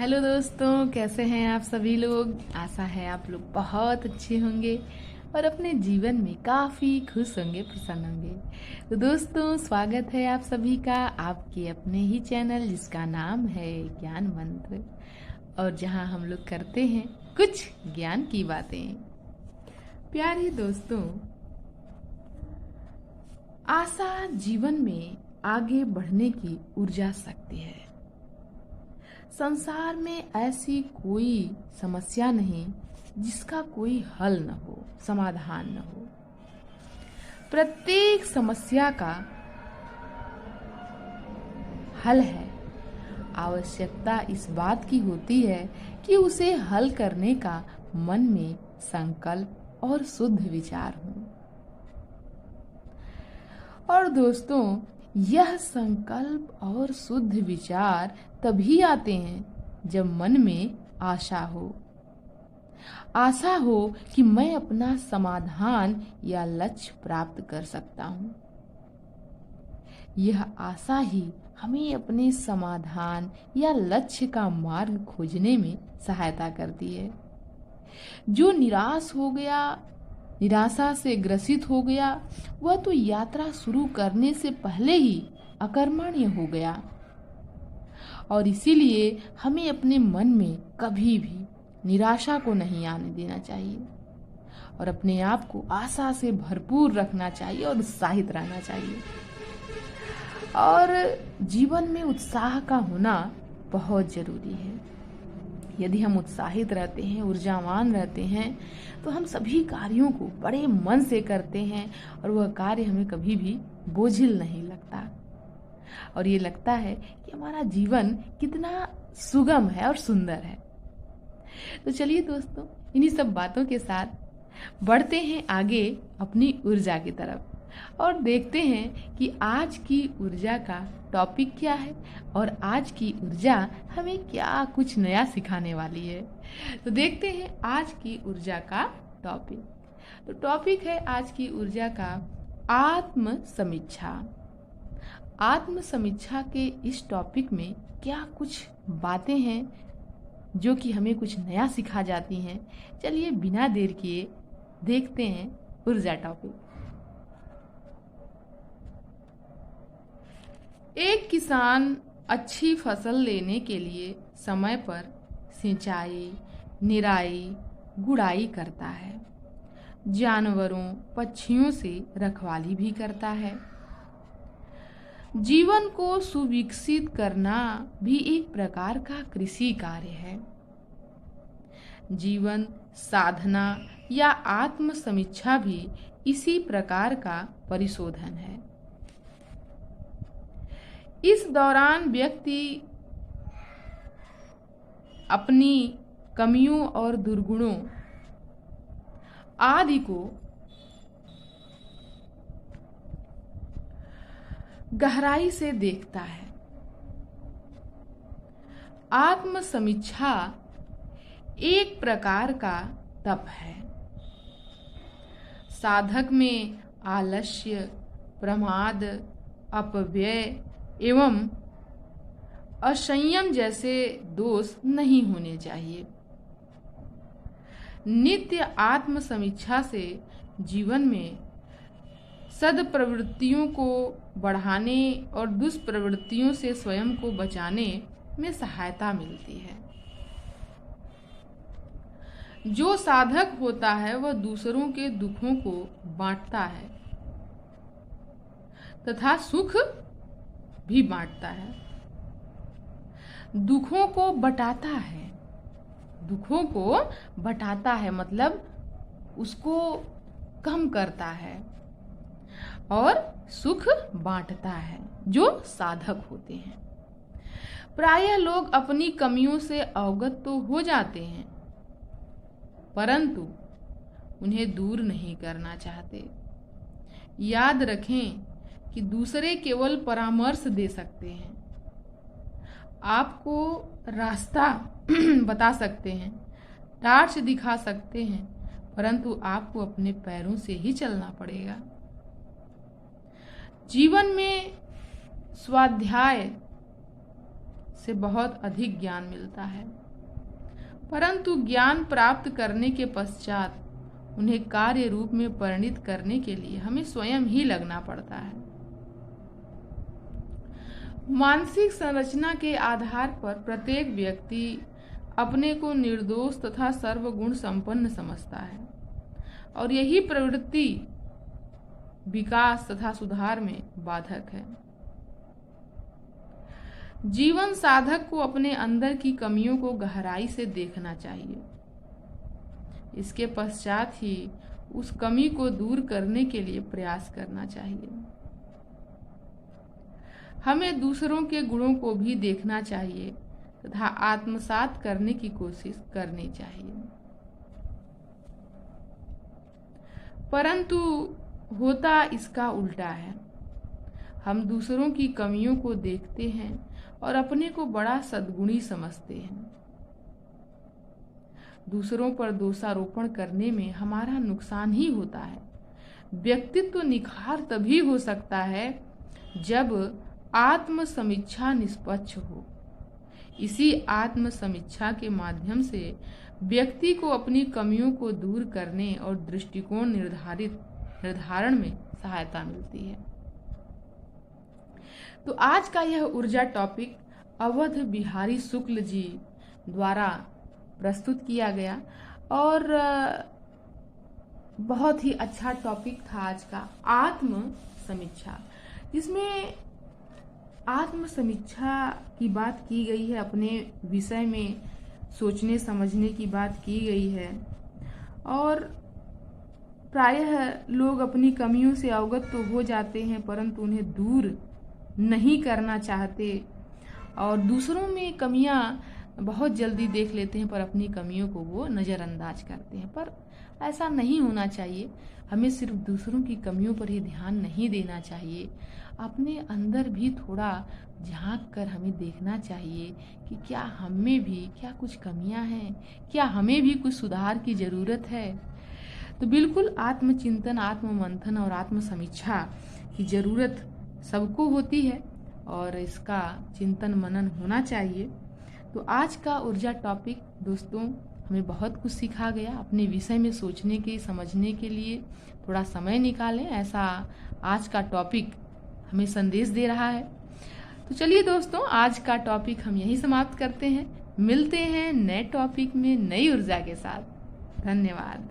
Hello दोस्तों, कैसे हैं आप सभी लोग। आशा है आप लोग बहुत अच्छे होंगे और अपने जीवन में काफ़ी खुश होंगे, प्रसन्न होंगे। तो दोस्तों, स्वागत है आप सभी का आपके अपने ही चैनल जिसका नाम है ज्ञान मंत्र, और जहां हम लोग करते हैं कुछ ज्ञान की बातें। प्यारे दोस्तों, आशा जीवन में आगे बढ़ने की ऊर्जा शक्ति है। संसार में ऐसी कोई समस्या नहीं जिसका कोई हल न हो, समाधान न हो। प्रत्येक समस्या का हल है। आवश्यकता इस बात की होती है कि उसे हल करने का मन में संकल्प और शुद्ध विचार हो। और दोस्तों, यह संकल्प और शुद्ध विचार तभी आते हैं जब मन में आशा हो। आशा हो कि मैं अपना समाधान या लक्ष्य प्राप्त कर सकता हूँ। यह आशा ही हमें अपने समाधान या लक्ष्य का मार्ग खोजने में सहायता करती है। जो निराश हो गया, निराशा से ग्रसित हो गया, वह तो यात्रा शुरू करने से पहले ही अकर्मण्य हो गया। और इसीलिए हमें अपने मन में कभी भी निराशा को नहीं आने देना चाहिए और अपने आप को आशा से भरपूर रखना चाहिए और उत्साहित रहना चाहिए। और जीवन में उत्साह का होना बहुत जरूरी है। यदि हम उत्साहित रहते हैं, ऊर्जावान रहते हैं, तो हम सभी कार्यों को बड़े मन से करते हैं और वह कार्य हमें कभी भी बोझिल नहीं लगता। और ये लगता है कि हमारा जीवन कितना सुगम है और सुंदर है। तो चलिए दोस्तों, इन्हीं सब बातों के साथ बढ़ते हैं आगे अपनी ऊर्जा की तरफ और देखते हैं कि आज की ऊर्जा का टॉपिक क्या है और आज की ऊर्जा हमें क्या कुछ नया सिखाने वाली है। तो देखते हैं आज की ऊर्जा का टॉपिक। तो टॉपिक है आज की ऊर्जा का आत्म समीक्षा। आत्म समीक्षा के इस टॉपिक में क्या कुछ बातें हैं जो कि हमें कुछ नया सिखा जाती हैं। चलिए बिना देर किए देखते हैं ऊर्जा टॉपिक। एक किसान अच्छी फसल लेने के लिए समय पर सिंचाई, निराई, गुड़ाई करता है। जानवरों, पक्षियों से रखवाली भी करता है। जीवन को सुविकसित करना भी एक प्रकार का कृषि कार्य है। जीवन साधना या आत्म समीक्षा भी इसी प्रकार का परिशोधन है। इस दौरान व्यक्ति अपनी कमियों और दुर्गुणों आदि को गहराई से देखता है। आत्म समीक्षा एक प्रकार का तप है। साधक में आलस्य, प्रमाद, अपव्यय एवं असंयम जैसे दोष नहीं होने चाहिए। नित्य आत्म समीक्षा से जीवन में सद्प्रवृत्तियों को बढ़ाने और दुष्प्रवृत्तियों से स्वयं को बचाने में सहायता मिलती है। जो साधक होता है वह दूसरों के दुखों को बांटता है तथा सुख भी बांटता है। दुखों को बटाता है मतलब उसको कम करता है और सुख बांटता है जो साधक होते हैं। प्रायः लोग अपनी कमियों से अवगत तो हो जाते हैं परंतु उन्हें दूर नहीं करना चाहते। याद रखें कि दूसरे केवल परामर्श दे सकते हैं, आपको रास्ता बता सकते हैं, टार्च दिखा सकते हैं, परंतु आपको अपने पैरों से ही चलना पड़ेगा। जीवन में स्वाध्याय से बहुत अधिक ज्ञान मिलता है, परंतु ज्ञान प्राप्त करने के पश्चात उन्हें कार्य रूप में परिणित करने के लिए हमें स्वयं ही लगना पड़ता है। मानसिक संरचना के आधार पर प्रत्येक व्यक्ति अपने को निर्दोष तथा सर्वगुण संपन्न समझता है और यही प्रवृत्ति विकास तथा सुधार में बाधक है। जीवन साधक को अपने अंदर की कमियों को गहराई से देखना चाहिए। इसके पश्चात ही उस कमी को दूर करने के लिए प्रयास करना चाहिए। हमें दूसरों के गुणों को भी देखना चाहिए तथा आत्मसात करने की कोशिश करनी चाहिए, परंतु होता इसका उल्टा है। हम दूसरों की कमियों को देखते हैं और अपने को बड़ा सद्गुणी समझते हैं। दूसरों पर दोषारोपण करने में हमारा नुकसान ही होता है। व्यक्तित्व निखार तभी हो सकता है जब आत्म समीक्षा निष्पक्ष हो। इसी आत्म समीक्षा के माध्यम से व्यक्ति को अपनी कमियों को दूर करने और दृष्टिकोण निर्धारण में सहायता मिलती है। तो आज का यह ऊर्जा टॉपिक अवध बिहारी शुक्ल जी द्वारा प्रस्तुत किया गया और बहुत ही अच्छा टॉपिक था आज का आत्म समीक्षा, जिसमें आत्म समीक्षा की बात की गई है, अपने विषय में सोचने समझने की बात की गई है। और प्रायः लोग अपनी कमियों से अवगत तो हो जाते हैं, परंतु उन्हें दूर नहीं करना चाहते और दूसरों में कमियां बहुत जल्दी देख लेते हैं, पर अपनी कमियों को वो नज़रअंदाज करते हैं। पर ऐसा नहीं होना चाहिए। हमें सिर्फ दूसरों की कमियों पर ही ध्यान नहीं देना चाहिए, अपने अंदर भी थोड़ा झांक कर हमें देखना चाहिए कि क्या हम में भी क्या कुछ कमियां हैं, क्या हमें भी कुछ सुधार की ज़रूरत है। तो बिल्कुल आत्मचिंतन, आत्ममंथन और आत्मसमीक्षा की ज़रूरत सबको होती है और इसका चिंतन मनन होना चाहिए। तो आज का ऊर्जा टॉपिक दोस्तों हमें बहुत कुछ सिखा गया। अपने विषय में सोचने के समझने के लिए थोड़ा समय निकालें, ऐसा आज का टॉपिक हमें संदेश दे रहा है। तो चलिए दोस्तों, आज का टॉपिक हम यहीं समाप्त करते हैं। मिलते हैं नए टॉपिक में नई ऊर्जा के साथ। धन्यवाद।